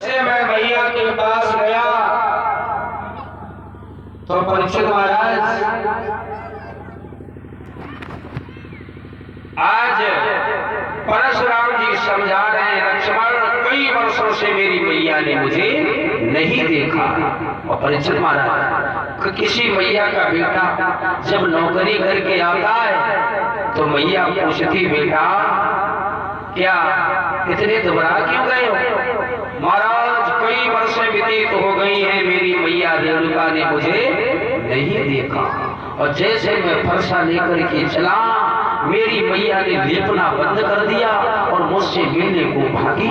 मैं मैया के पास गया तो परीक्षित महाराज आज परशुराम जी समझा रहे हैं, लक्ष्मण कई वर्षों से मेरी मैया ने मुझे नहीं देखा। और परीक्षित महाराज किसी मैया का बेटा जब नौकरी करके आता है तो मैया पूछती, बेटा क्या इतने दुबरा क्यों गए हो? महाराज कई वर्षें व्यतीत हो गई हैं, मेरी मैया रेणुका ने मुझे नहीं देखा। और जैसे मैं फरसा लेकर के चला, मेरी मैया ने लेपना बंद कर दिया और मुझसे मिलने को भागी।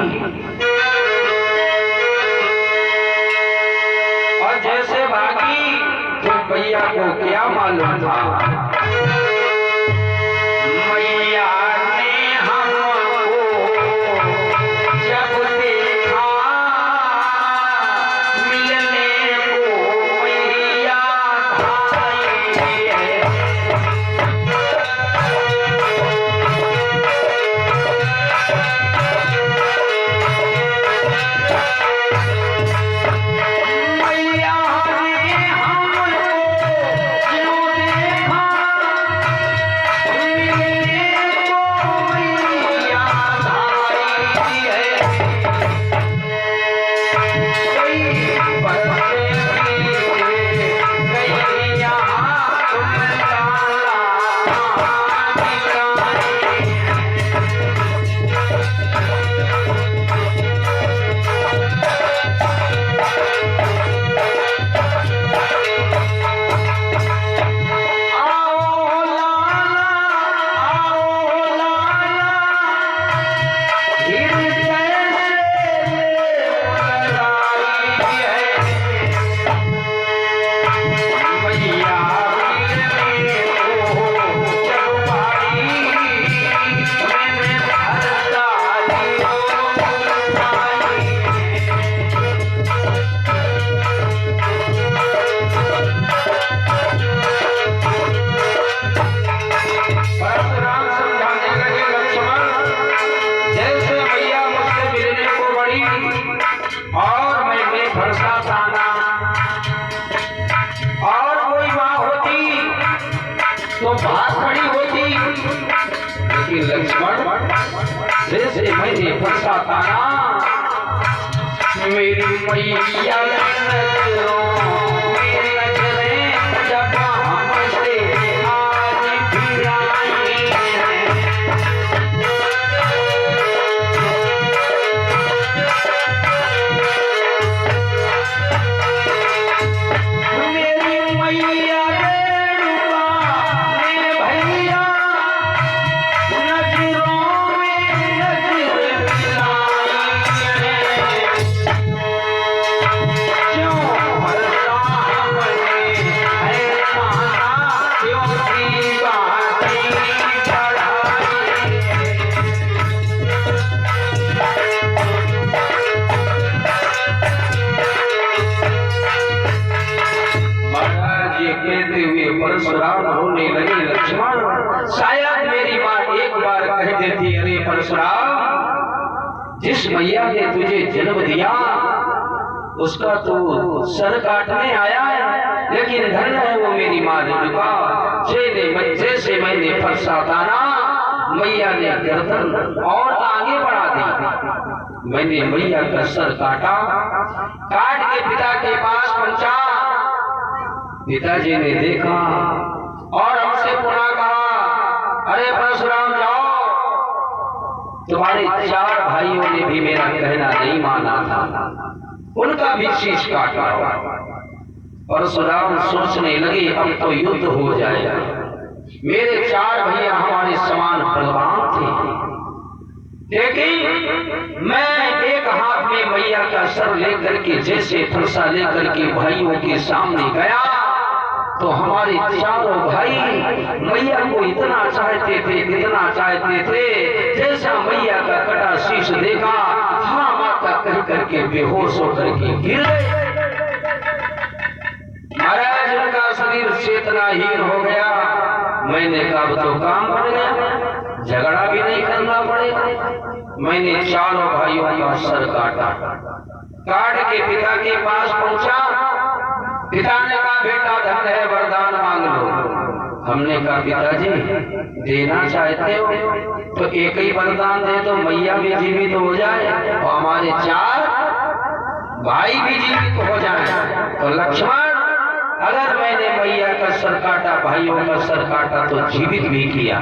और जैसे भागी तो मैया को क्या मालूम था, मैया ने हमको जब देखा मिलने को मैया आई है। लक्ष्मण जैसे मैंने फंसा था ना, मेरी मैया जब हमसे आज भी आई है। मेरी मैया परशुराम होने लगे, लक्ष्मण शायद मेरी माँ एक बार कह देती, अरे परशुराम जिस मैया ने तुझे जन्म दिया उसका तो सर काटने आया है, लेकिन धन है वो मेरी माँ रेणुका। जैसे मैंने फरसा था ना, मैया ने गर्दन और आगे बढ़ा दी। मैंने मैया का सर काटा, काट के पिता के पास पहुंचा। पिताजी ने देखा और हमसे पुनः कहा, अरे परशुराम जाओ, तुम्हारे 4 भाइयों ने भी मेरा कहना नहीं माना था, उनका भी शीश काटा। परशुराम सोचने लगे अब तो युद्ध हो जाएगा, मेरे 4 भैया हमारे समान बलवान थे, लेकिन मैं एक हाथ में मैया का सर लेकर के जैसे फरसा लेकर के भाइयों के सामने गया तो हमारे 4 भाई मैया को इतना चाहते थे, जैसा मैया का कटा शीश देखा, हाँ माता कह करके बेहोश होकर के गिर गए। महाराज उनका शरीर चेतनाहीन हो गया। मैंने कहा तो काम बन गया, झगड़ा भी नहीं करना पड़ेगा। मैंने 4 भाइयों का सर काटा। काट के पिता के पास पहुंचा। पिता ने कहा बेटा धन है, वरदान मांग लो। हमने कहा पिताजी देना चाहते हो तो एक ही वरदान दे दो, मैया भी जीवित हो जाए और हमारे 4 भाई भी जीवित हो जाए। तो लक्ष्मण अगर मैंने मैया का सर काटा, भाइयों का सर काटा तो जीवित भी किया,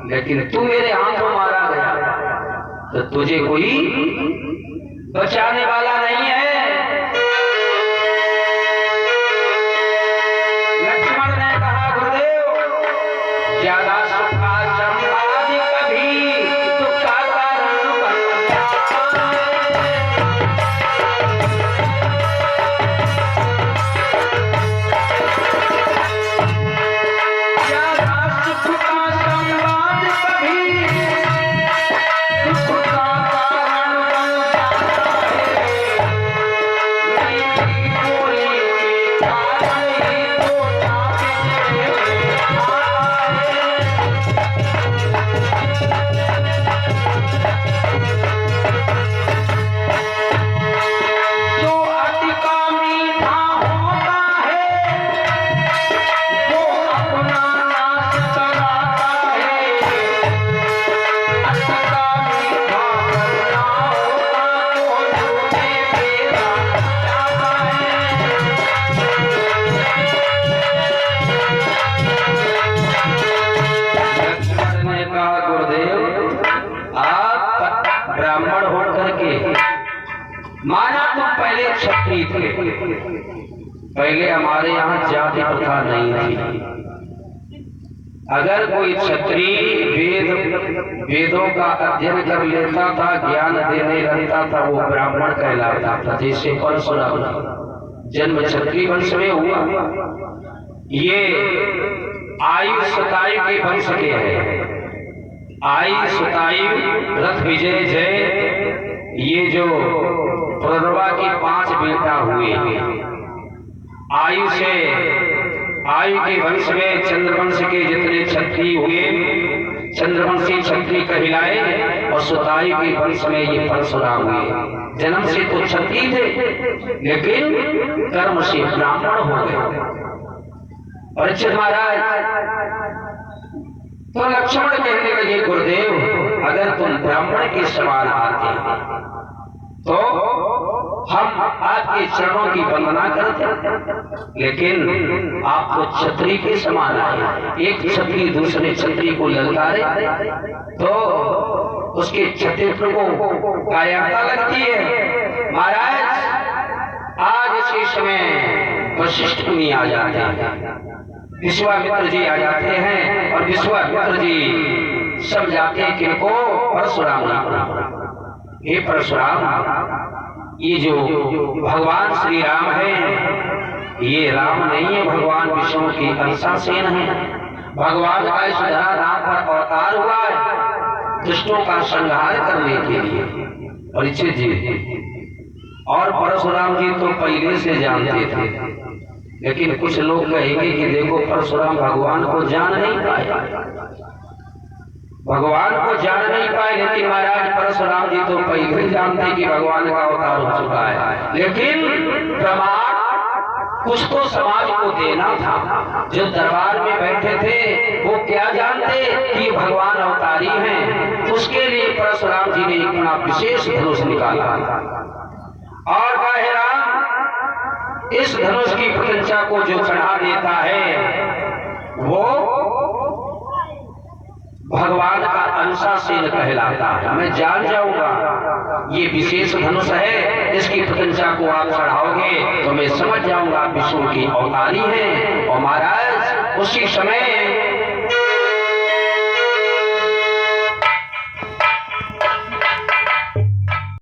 लेकिन तू मेरे हाथों मारा गया तो तुझे कोई बचाने वाला नहीं है। लक्ष्मण ने कहा गुरुदेव ज्यादा सुखा संपादि कभी दुख का कारण बन जाता है। ज्यादा सुख का संवाद कभी दुख का कारण बन जाता है। नहीं बोले के कारण ही तो साबित आता है। जो अतिका मीठा होता है वो अपना नाश कराता है। अतिका मीठा करना होता तो झूठे फेरा जाता है। लक्ष्मण ने कहा गुरुदेव आप ब्राह्मण होकर के माना तुम पहले क्षत्रिय थे, पहले हमारे यहाँ जाति प्रथा नहीं थी। अगर कोई क्षत्रिय वेदों का अध्ययन कर लेता था, ज्ञान देने लगता था, वो ब्राह्मण कहलाता था। जैसे परशुराम जन्म क्षत्रिय वंश में हुआ, ये आयु शतायु के वंश के हैं। आयु शतायु रथ विजय जय ये जो पुरवा की 5 बेटा हुए। आयु से आयु के वंश में चंद्रवंश के जितने क्षत्रिय हुए चंद्रवंशी क्षत्रिय कहलाए और सुतायु के वंश में ये परशुराम हुए। जन्म से तो क्षत्रिय थे लेकिन कर्म से ब्राह्मण हो गए। परीक्षित महाराज तो लक्ष्मण कहने लगे गुरुदेव अगर तुम ब्राह्मण के समान आते तो हम आपके चरणों की वंदना करते, लेकिन आप तो क्षत्रिय के समान आए। एक क्षत्रिय दूसरे क्षत्रिय को ललकारे तो उसके क्षत्रित्व को कायरता लगती है। महाराज आज इसी समय वशिष्ठ मुनि आ जाते हैं, विश्वामित्र जी आ जाते हैं और विश्वामित्र जी सब जाते हैं किनको परशुराम जी। हे परशुराम ये जो भगवान श्री राम है ये राम नहीं है, भगवान विष्णु की अंशासेन है। भगवान का इस धरा राम पर अवतार हुआ है दुष्टों का संहार करने के लिए। परीक्षित जी और परशुराम जी तो पहले से जानते थे, लेकिन कुछ लोग कहेंगे कि देखो परशुराम भगवान को जान नहीं पाए, भगवान को जान नहीं पाए। लेकिन महाराज परशुराम जी तो पहले ही जानते कि भगवान का अवतार हो चुका है, लेकिन प्रमाण कुछ तो समाज को देना था। जो दरबार में बैठे थे वो क्या जानते कि भगवान अवतारी हैं। उसके लिए परशुराम जी ने अपना विशेष धनुष निकाला और कहे राम इस धनुष की प्रशंसा को जो चढ़ा देता है वो भगवान का अंशासेन कहलाता है। मैं जान जाऊंगा ये विशेष धनुष है, इसकी प्रशंसा को आप चढ़ाओगे तो मैं समझ जाऊंगा विष्णु की अवतारी है। और महाराज उसी समय